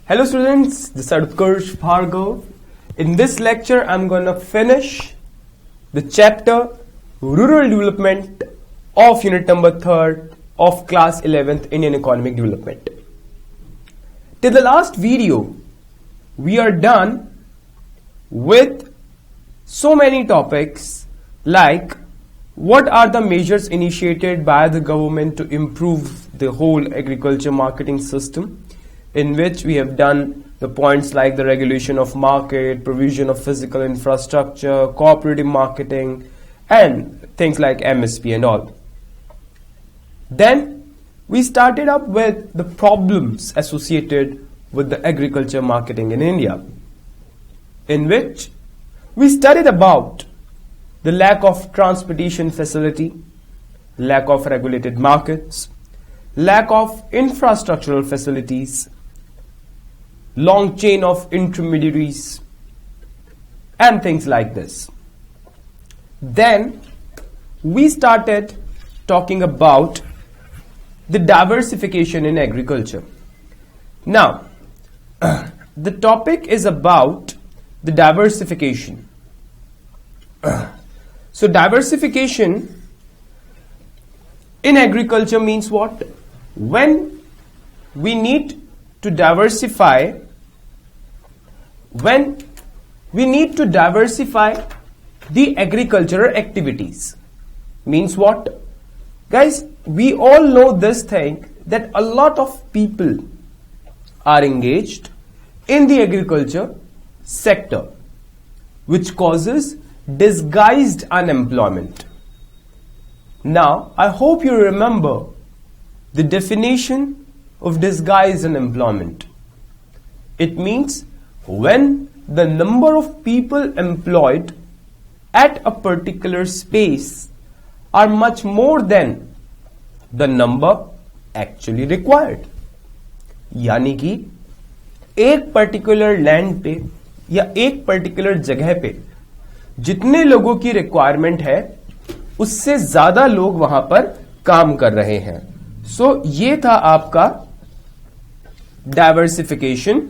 Hello students, this is Uttkarsh, Bhargava. In this lecture, I'm going to finish the chapter Rural Development of unit number 3rd of class 11th Indian Economic Development. Till the last video, we are done with so many topics like what are the measures initiated by the government to improve the whole agriculture marketing system, in which we have done the points like the regulation of market, provision of physical infrastructure, cooperative marketing, and things like MSP and all. Then we started up with the problems associated with the agriculture marketing in India, in which we studied about the lack of transportation facility, lack of regulated markets, lack of infrastructural facilities, long chain of intermediaries, and things like this. Then we started talking about the diversification in agriculture. Now, the topic is about the diversification. So diversification in agriculture means what? When we need to diversify the agricultural activities. Means what? Guys, we all know this thing that a lot of people are engaged in the agriculture sector, which causes disguised unemployment. Now, I hope you remember the definition of disguised unemployment. It means when the number of people employed at a particular space are much more than the number actually required. यानी कि एक particular land पे या एक particular जगह पे जितने लोगों की रिक्वायरमेंट है उससे ज्यादा लोग वहां पर काम कर रहे हैं. सो ये था आपका डाइवर्सिफिकेशन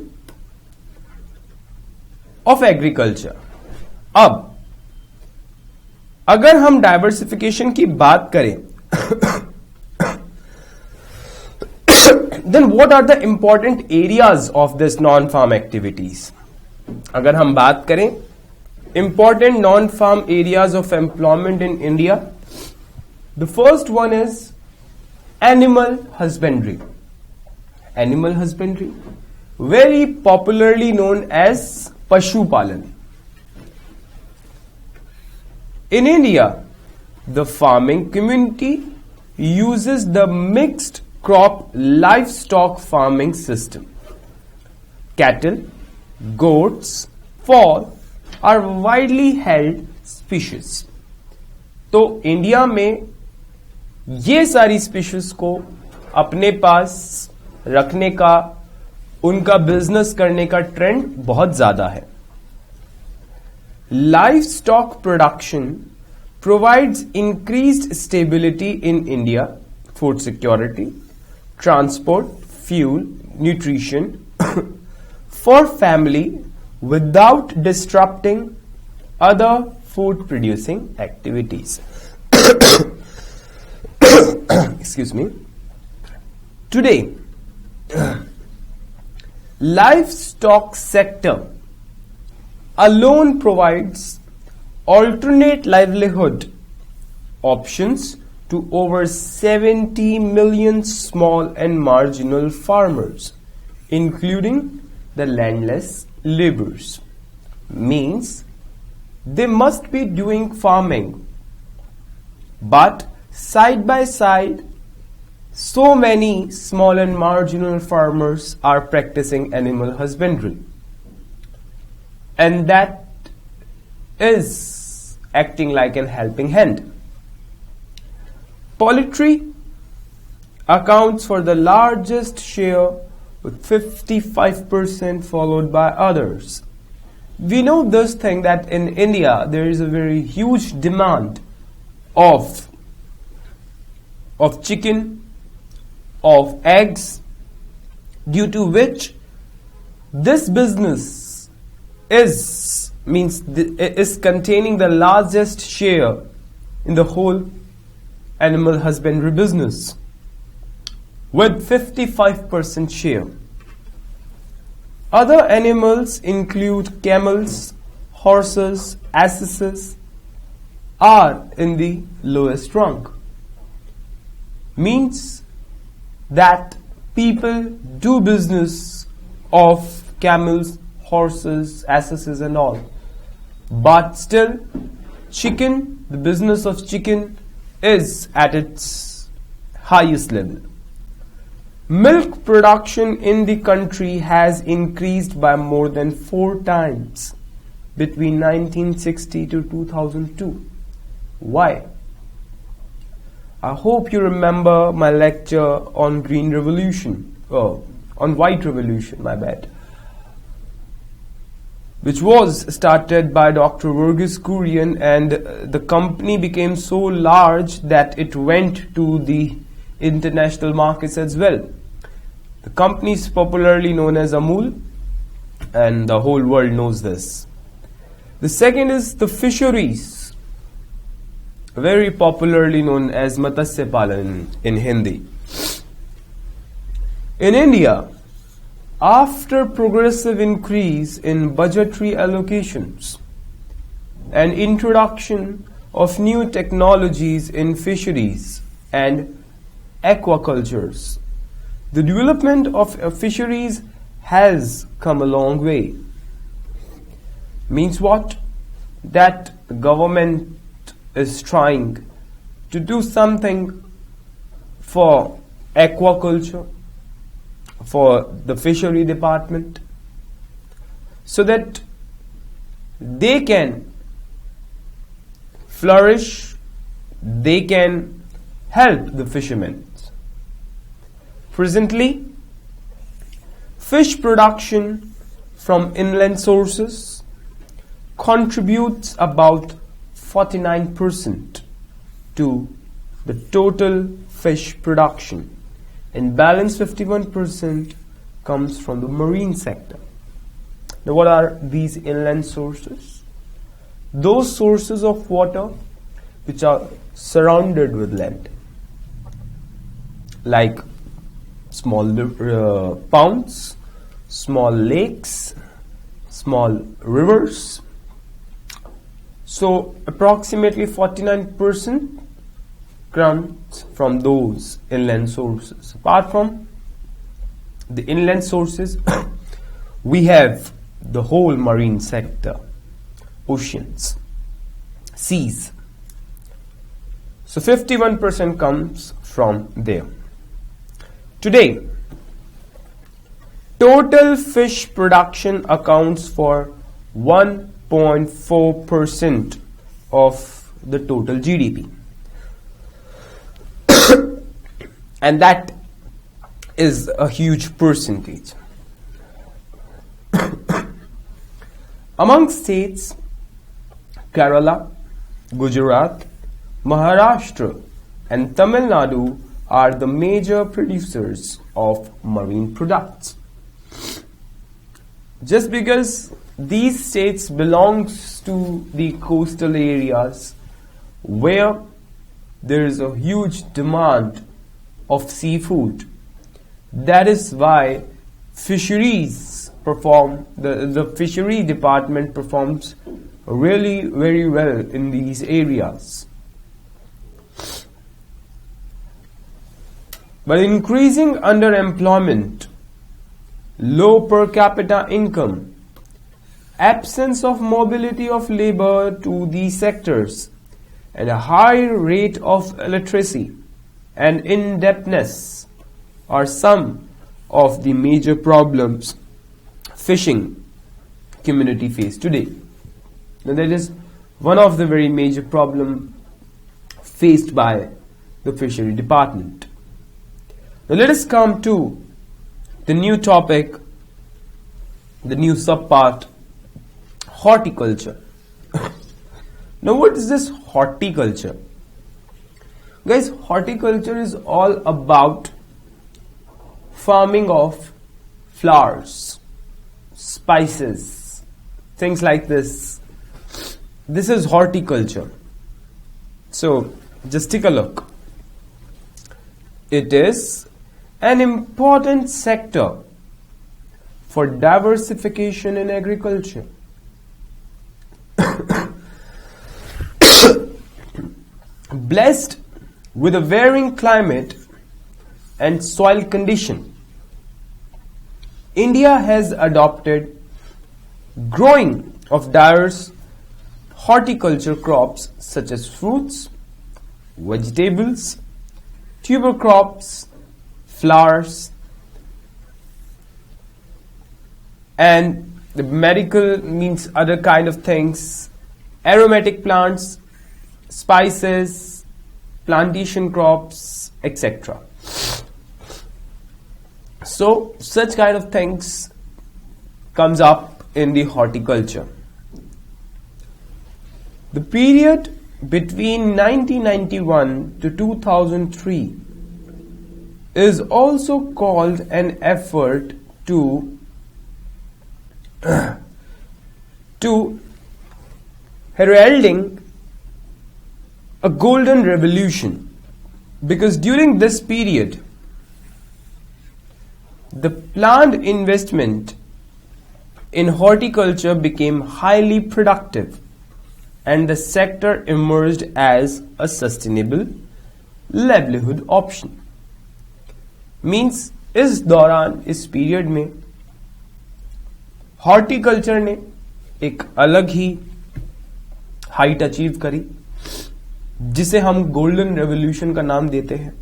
ऑफ एग्रीकल्चर. अब अगर हम डाइवर्सिफिकेशन की बात करें then what are the important areas of this non farm activities. अगर हम बात करें important non farm areas of employment in India, the first one is animal husbandry. Animal husbandry, very popularly known as Pashu Palan. In India, the farming community uses the mixed crop livestock farming system. Cattle, goats, fowl are widely held species. तो India में ये सारी species को अपने पास रखने का, उनका business करने का ट्रेंड बहुत ज्यादा है. Livestock production provides increased stability in India, food security, transport, fuel, nutrition for family without disrupting other food producing activities. Excuse me. Today, livestock sector alone provides alternate livelihood options to over 70 million small and marginal farmers, including the landless laborers. Means they must be doing farming, but side by side so many small and marginal farmers are practicing animal husbandry, and that is acting like a helping hand. Poultry accounts for the largest share with 55%, followed by others. We know this thing that in India there is a very huge demand of chicken, of eggs, due to which This business is containing the largest share in the whole animal husbandry business with 55% share. Other animals include camels, horses, asses are in the lowest rank. Means that people do business of camels, horses, asses and all. But still, chicken, the business of chicken is at its highest level. Milk production in the country has increased by more than 4 times between 1960 to 2002. Why? I hope you remember my lecture on Green Revolution, on White Revolution, my bad, which was started by Dr. Verghese Kurian, and the company became so large that it went to the international markets as well. The company is popularly known as Amul, and the whole world knows this. The second is the fisheries, very popularly known as Matsya Palan in Hindi. In India, after progressive increase in budgetary allocations and introduction of new technologies in fisheries and aquacultures, the development of fisheries has come a long way. Means what? That the government is trying to do something for aquaculture, for the fishery department, so that they can flourish, they can help the fishermen. Presently, fish production from inland sources contributes about 49% to the total fish production, and balance 51% comes from the marine sector. Now, what are these inland sources? Those sources of water which are surrounded with land, like small ponds, small lakes, small rivers. So approximately 49% comes from those inland sources. Apart from the inland sources, we have the whole marine sector, oceans, seas. So 51% comes from there. Today, total fish production accounts for 1.4% of the total GDP. And that is a huge percentage. Among states, Kerala, Gujarat, Maharashtra and Tamil Nadu are the major producers of marine products. Just because these states belongs to the coastal areas where there is a huge demand of seafood, that is why fisheries perform, the fishery department performs really very well in these areas. But increasing underemployment, low per capita income, absence of mobility of labor to these sectors, and a high rate of illiteracy and indebtedness are some of the major problems fishing community face today. Now, that is one of the very major problems faced by the fishery department. Now, let us come to the new topic, the new subpart, horticulture. Now, what is this horticulture? Guys, horticulture is all about farming of flowers. spices, things like this. This is horticulture. So just take a look. It is an important sector for diversification in agriculture. Blessed with a varying climate and soil condition, India has adopted growing of diverse horticulture crops such as fruits, vegetables, tuber crops, flowers, and the medical means other kind of things, aromatic plants, spices, plantation crops, etc. So such kind of things comes up in the horticulture. The period between 1991 to 2003 is also called an effort to heralding a golden revolution, because during this period the planned investment in horticulture became highly productive and the sector emerged as a sustainable livelihood option. Means इस दौरान, इस period में horticulture ने एक अलग ही height achieve करी, जिसे हम गोल्डन रेवोल्यूशन का नाम देते हैं.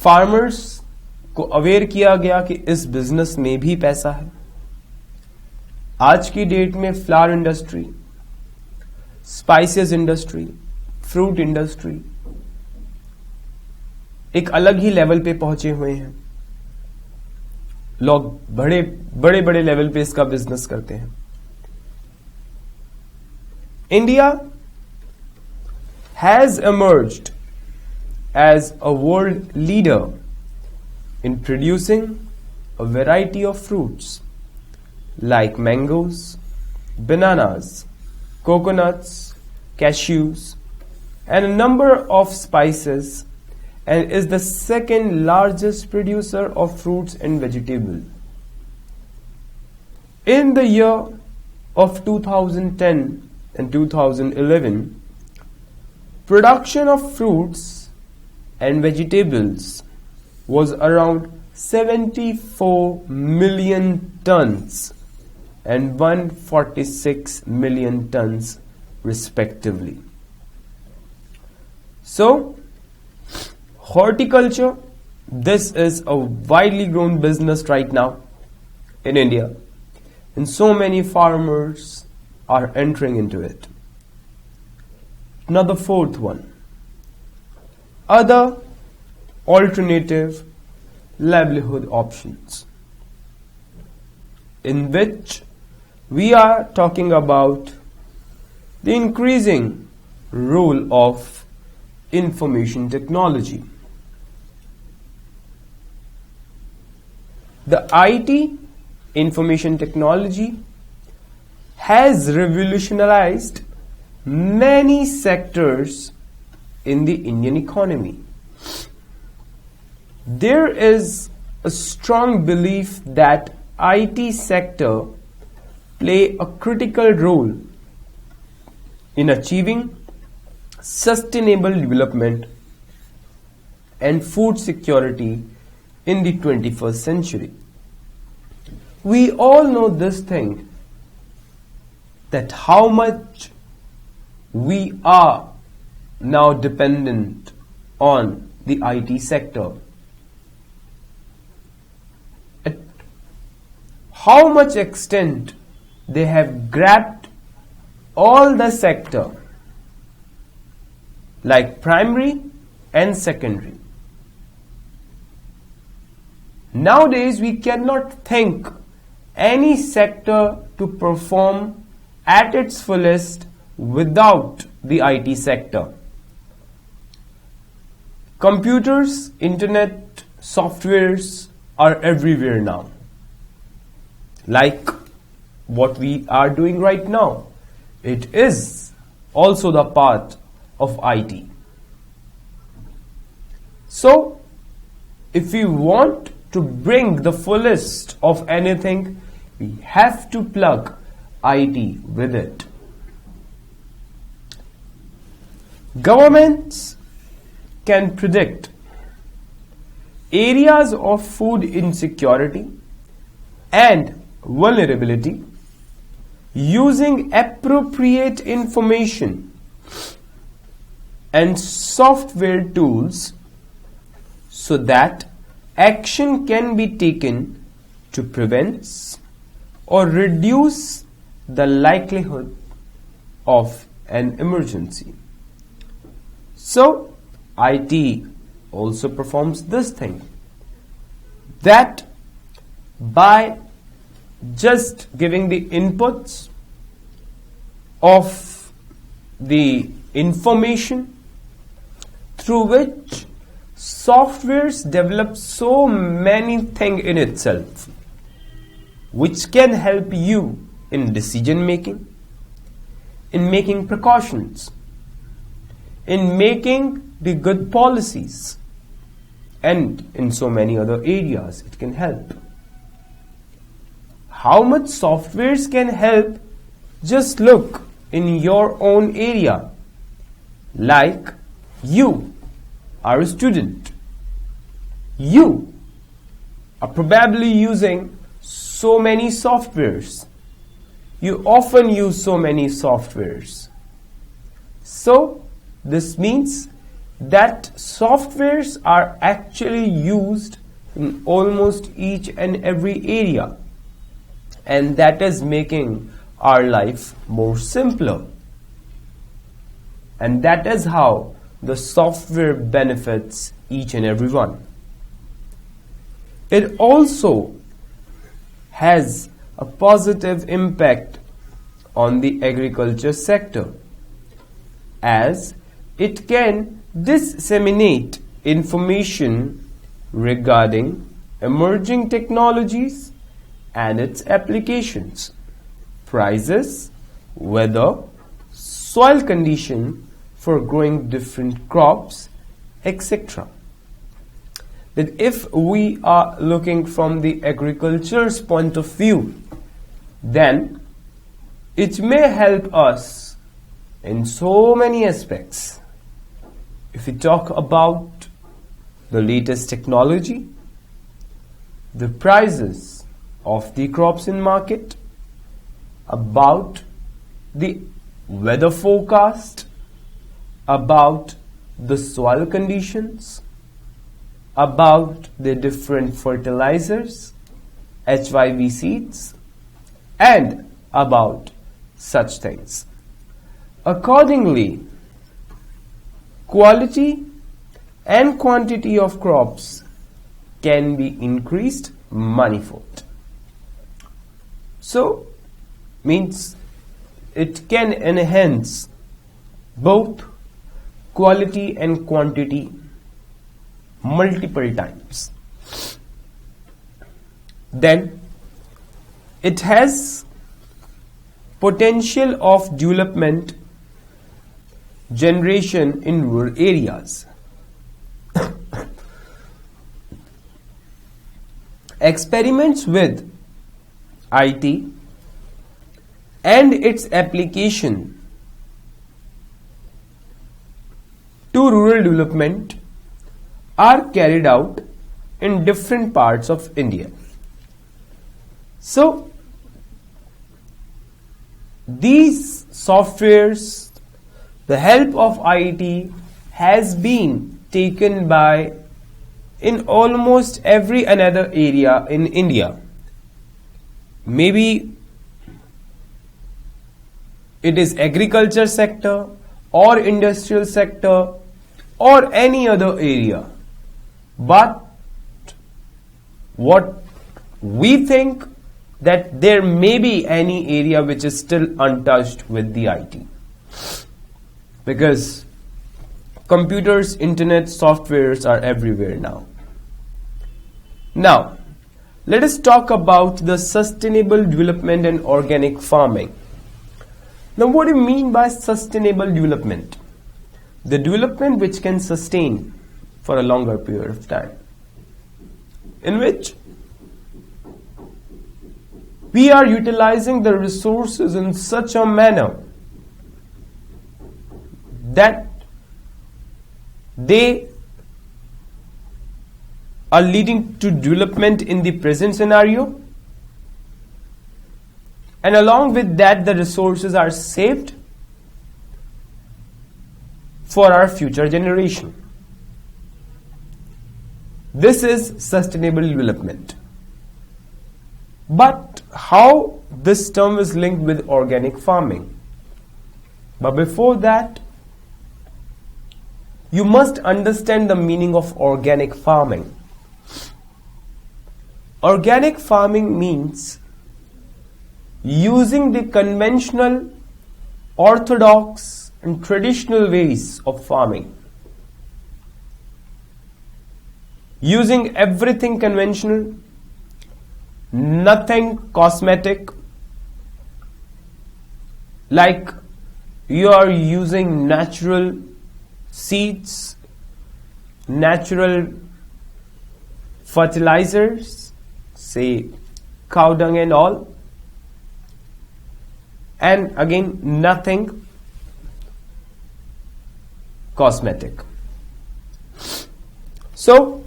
फार्मर्स को अवेयर किया गया कि इस बिजनेस में भी पैसा है. आज की डेट में flower industry, spices industry, fruit industry एक अलग ही लेवल पे पहुंचे हुए हैं. लोग बड़े बड़े बड़े लेवल पे इसका बिजनेस करते हैं. India has emerged as a world leader in producing a variety of fruits like mangoes, bananas, coconuts, cashews, and a number of spices, and is the second largest producer of fruits and vegetables. In the year of 2010 and 2011, production of fruits and vegetables was around 74 million tons and 146 million tons respectively. So, horticulture, this is a widely grown business right now in India, and so many farmers are entering into it. Now the fourth one, other alternative livelihood options, in which we are talking about the increasing role of information technology. The IT, information technology, has revolutionized many sectors in the Indian economy. There is a strong belief that IT sector play a critical role in achieving sustainable development and food security in the 21st century. We all know this thing, that how much we are now dependent on the IT sector. At how much extent they have grabbed all the sector, like primary and secondary. Nowadays we cannot think any sector to perform at its fullest without the IT sector. Computers, internet, softwares are everywhere now. like what we are doing right now. It is also the part of IT. So, if we want to bring the fullest of anything, we have to plug IT with it. Governments can predict areas of food insecurity and vulnerability using appropriate information and software tools so that action can be taken to prevent or reduce the likelihood of an emergency. So, IT also performs this thing, that by just giving the inputs of the information through which softwares develop so many things in itself, which can help you in decision making, in making precautions, in making the good policies, and in so many other areas it can help. How much softwares can help? Just look in your own area. Like you are a student. You are probably using so many softwares. You often use so many softwares. So, this means that softwares are actually used in almost each and every area, and that is making our life more simpler. And that is how the software benefits each and every one. It also has a positive impact on the agriculture sector, as it can disseminate information regarding emerging technologies and its applications, prices, weather, soil condition for growing different crops, etc. That if we are looking from the agriculture's point of view, then it may help us in so many aspects. If we talk about the latest technology, the prices of the crops in market, about the weather forecast, about the soil conditions, about the different fertilizers, HYV seeds, and about such things. Accordingly, quality and quantity of crops can be increased manifold. So, means it can enhance both quality and quantity multiple times. Then it has potential of development generation in rural areas. Experiments with IT and its application to rural development are carried out in different parts of India. So, these softwares, the help of IT has been taken by in almost every another area in India. Maybe it is agriculture sector or industrial sector or any other area. But what we think that there may be any area which is still untouched with the IT. Because computers, internet, softwares are everywhere now. Now, let us talk about the sustainable development and organic farming. Now, what do you mean by sustainable development? The development which can sustain for a longer period of time, in which we are utilizing the resources in such a manner that they are leading to development in the present scenario, and along with that the resources are saved for our future generation. This is sustainable development. But how this term is linked with organic farming? But before that, you must understand the meaning of organic farming. Organic farming means using the conventional, orthodox and traditional ways of farming. Using everything conventional, nothing cosmetic, like you are using natural seeds, natural fertilizers, say cow dung and all, and again nothing cosmetic. So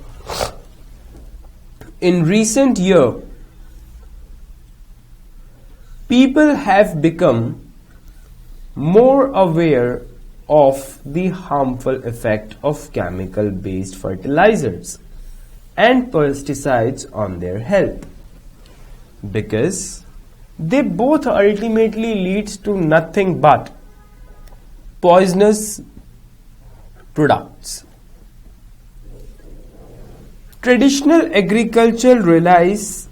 in recent year, people have become more aware of the harmful effect of chemical based fertilizers and pesticides on their health, because they both ultimately leads to nothing but poisonous products. Traditional agriculture relies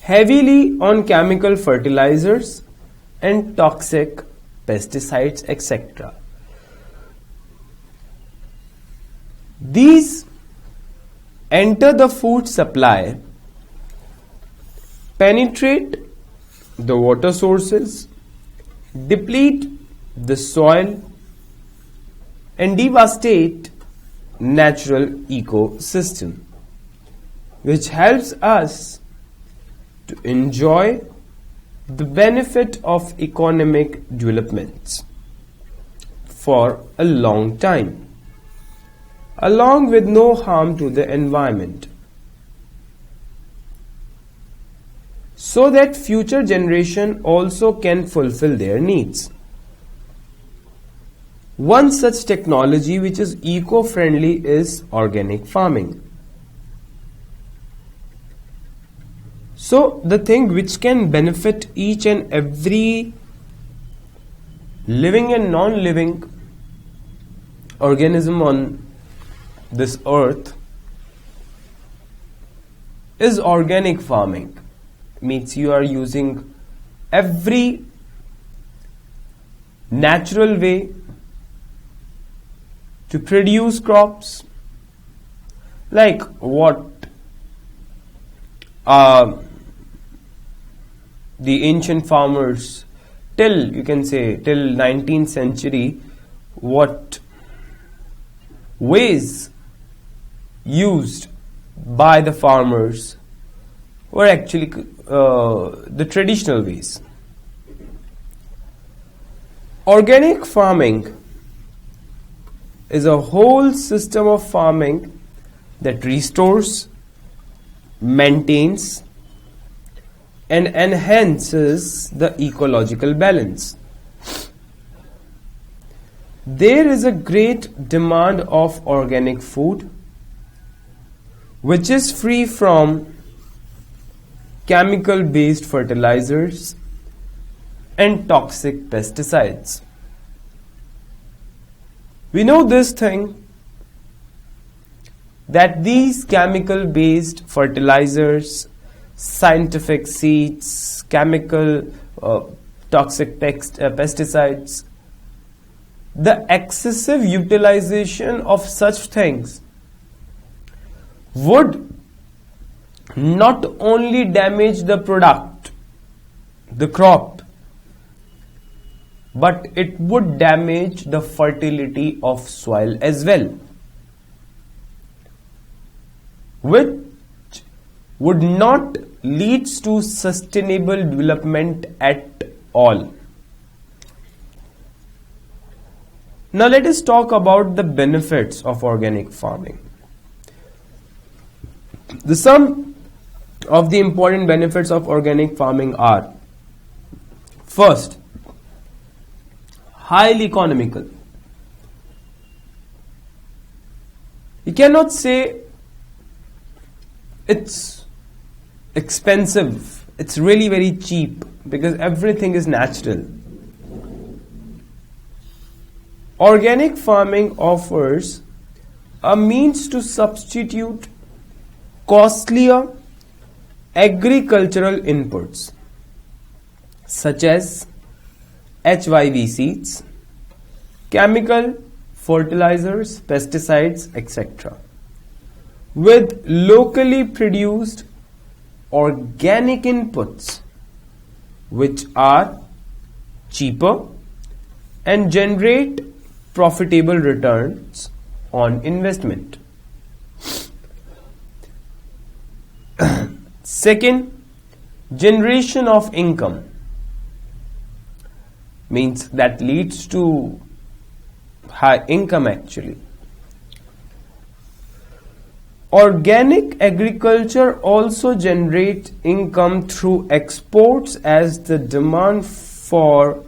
heavily on chemical fertilizers and toxic pesticides, etc. These enter the food supply, penetrate the water sources, deplete the soil, and devastate natural ecosystem, which helps us to enjoy the benefit of economic developments for a long time, along with no harm to the environment, so that future generation also can fulfill their needs. One such technology which is eco-friendly is organic farming. So the thing which can benefit each and every living and non-living organism on this earth is organic farming. Means you are using every natural way to produce crops, like what the ancient farmers till, you can say, till 19th century, what ways used by the farmers were actually the traditional ways. Organic farming is a whole system of farming that restores, maintains, and enhances the ecological balance. There is a great demand of organic food which is free from chemical based fertilizers and toxic pesticides. We know this thing, that these chemical based fertilizers, scientific seeds, chemical toxic pesticides, the excessive utilization of such things would not only damage the product, the crop, but it would damage the fertility of soil as well, which would not lead to sustainable development at all. Now let us talk about the benefits of organic farming. Some of the important benefits of organic farming are: first, highly economical. You cannot say it's expensive, it's really very cheap, because everything is natural. Organic farming offers a means to substitute costlier agricultural inputs such as HYV seeds, chemical fertilizers, pesticides, etc., with locally produced organic inputs which are cheaper and generate profitable returns on investment. Second, generation of income, means that leads to high income actually. Organic agriculture also generates income through exports, as the demand for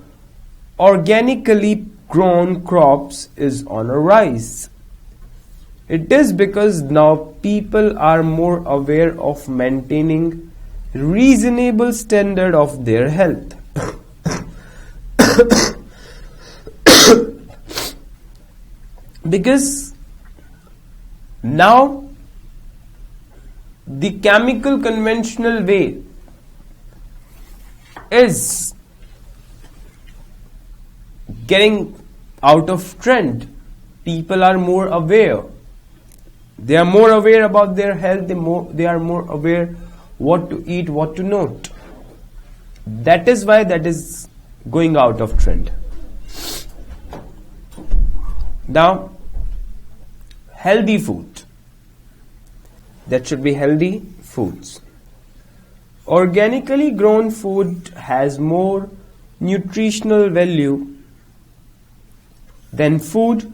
organically grown crops is on a rise. It is because now people are more aware of maintaining reasonable standard of their health. Because now the chemical conventional way is getting out of trend. People are more aware. They are more aware about their health. They are more aware what to eat, what to not. That is why that is going out of trend. Now, healthy food. That should be healthy foods. Organically grown food has more nutritional value than food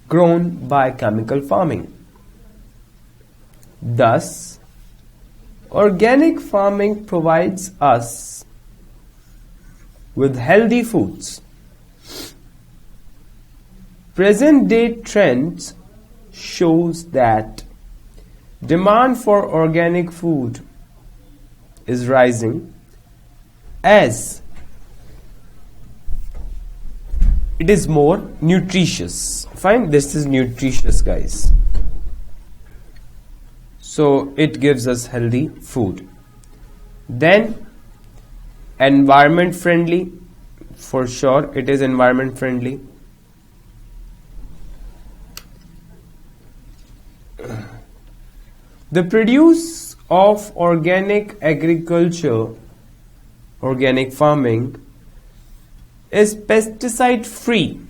grown by chemical farming. Thus, organic farming provides us with healthy foods. Present day trends shows that demand for organic food is rising as it is more nutritious. Fine, this is nutritious, guys. So it gives us healthy food. Then environment friendly, for sure it is environment friendly. The produce of organic agriculture, organic farming, is pesticide free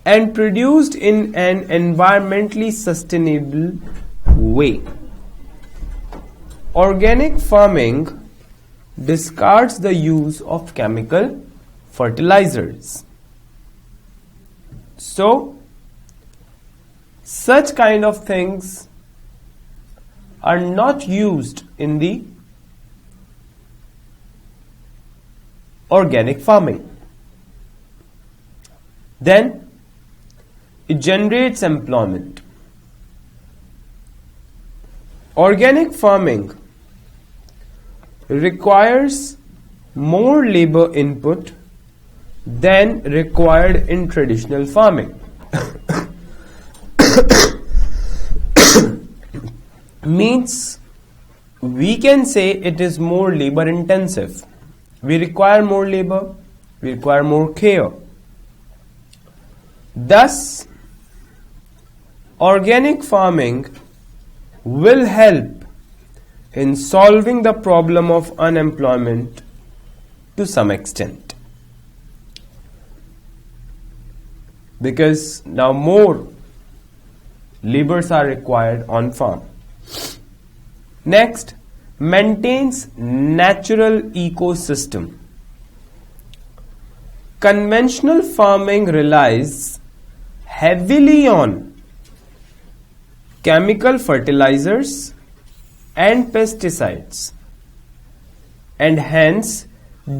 and produced in an environmentally sustainable way. Organic farming discards the use of chemical fertilizers. So, such kind of things are not used in the organic farming. Then it generates employment. Organic farming requires more labor input than required in traditional farming. Means we can say it is more labor intensive. We require more labor, we require more care. Thus, organic farming will help in solving the problem of unemployment to some extent, because now more laborers are required on farm. Next, maintains natural ecosystem. Conventional farming relies heavily on chemical fertilizers and pesticides, and hence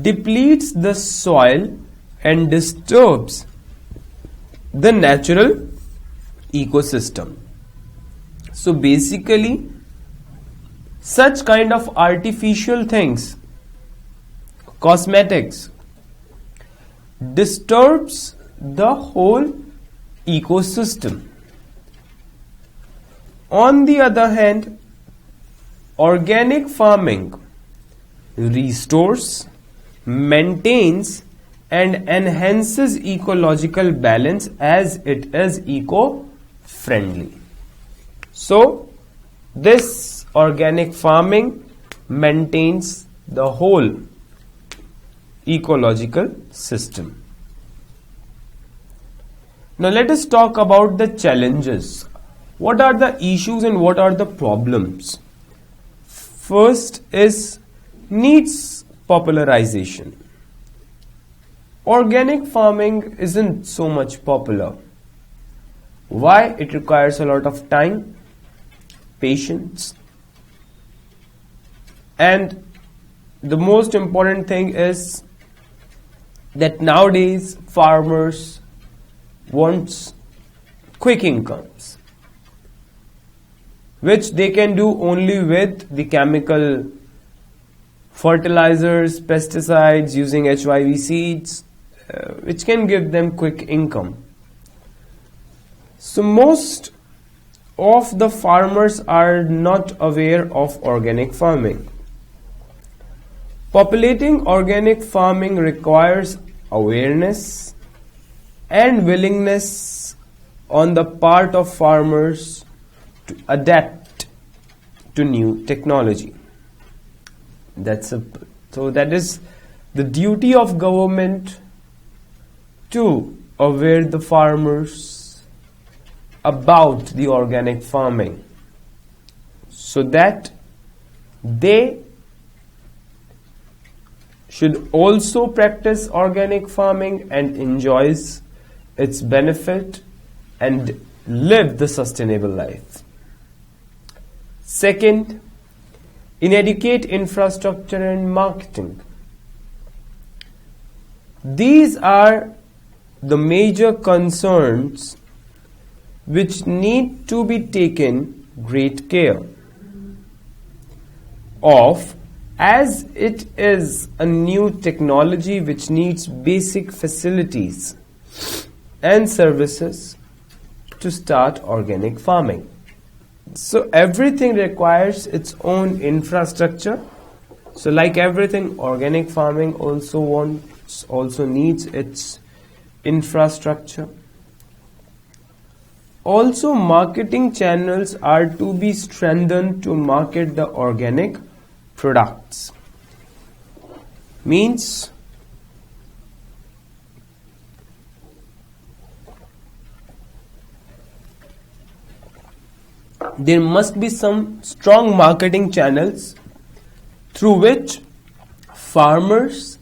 depletes the soil and disturbs the natural ecosystem. So basically, such kind of artificial things, cosmetics, disturbs the whole ecosystem. On the other hand, organic farming restores, maintains and enhances ecological balance as it is eco-friendly. So, this organic farming maintains the whole ecological system. Now let us talk about the challenges. What are the issues and what are the problems? First is needs popularization. Organic farming isn't so much popular. Why? It requires a lot of time, patience, and the most important thing is that nowadays farmers want quick incomes, which they can do only with the chemical fertilizers, pesticides, using HIV seeds, which can give them quick income. So most of the farmers are not aware of organic farming. Populating organic farming requires awareness and willingness on the part of farmers to adapt to new technology. So that is the duty of government to aware the farmers about the organic farming, so that they should also practice organic farming and enjoys its benefit and live the sustainable life. Second, inadequate infrastructure and marketing. These are the major concerns which need to be taken great care of, as it is a new technology which needs basic facilities and services to start organic farming. So everything requires its own infrastructure. So like everything, organic farming also needs its infrastructure. Also, marketing channels are to be strengthened to market the organic products. Means there must be some strong marketing channels through which farmers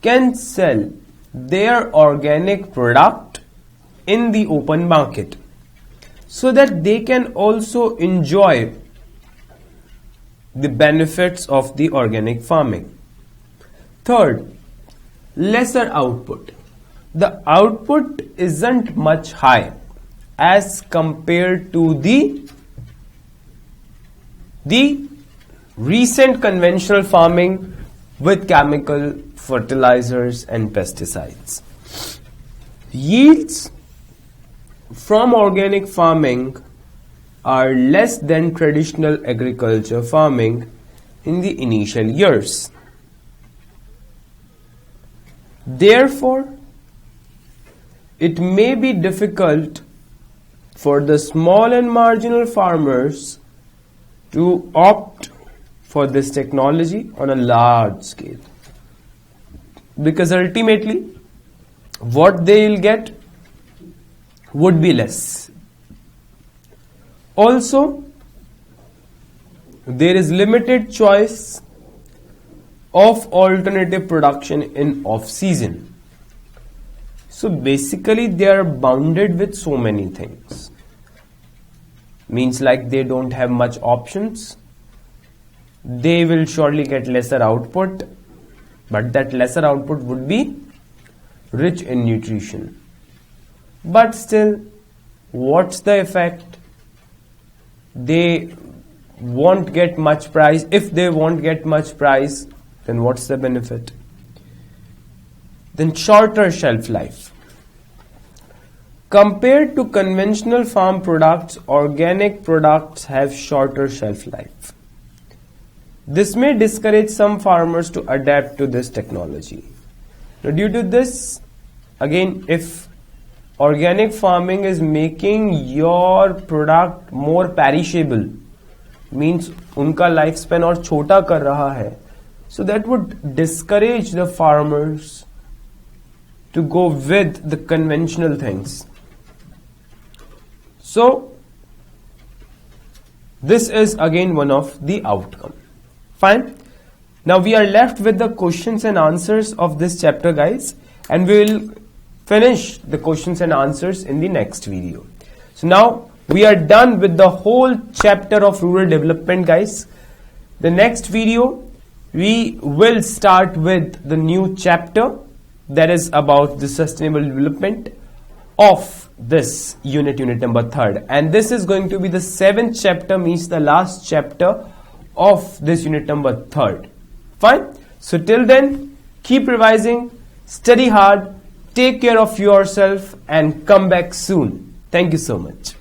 can sell their organic product in the open market, so that they can also enjoy the benefits of the organic farming. Third, lesser output. The output isn't much high as compared to the recent conventional farming with chemical fertilizers and pesticides. Yields from organic farming are less than traditional agriculture farming in the initial years. Therefore, it may be difficult for the small and marginal farmers to opt for this technology on a large scale, because ultimately what they will get would be less. Also, there is limited choice of alternative production in off-season. So basically they are bounded with so many things. Means like they don't have much options. They will surely get lesser output, but that lesser output would be rich in nutrition. But still, what's the effect? They won't get much price. If they won't get much price, then what's the benefit? Then shorter shelf life. Compared to conventional farm products, organic products have shorter shelf life. This may discourage some farmers to adapt to this technology. Now, due to this, again, if organic farming is making your product more perishable, means उनका lifespan और छोटा कर रहा है, so that would discourage the farmers to go with the conventional things. So this is again one of the outcome. Fine. Now we are left with the questions and answers of this chapter, guys, and we will finish the questions and answers in the next video. So now we are done with the whole chapter of rural development, guys. The next video we will start with the new chapter that is about the sustainable development of this unit number 3rd, and this is going to be the 7th chapter, means the last chapter of this unit number 3rd. Fine. So till then, keep revising, study hard, take care of yourself, and come back soon. Thank you so much.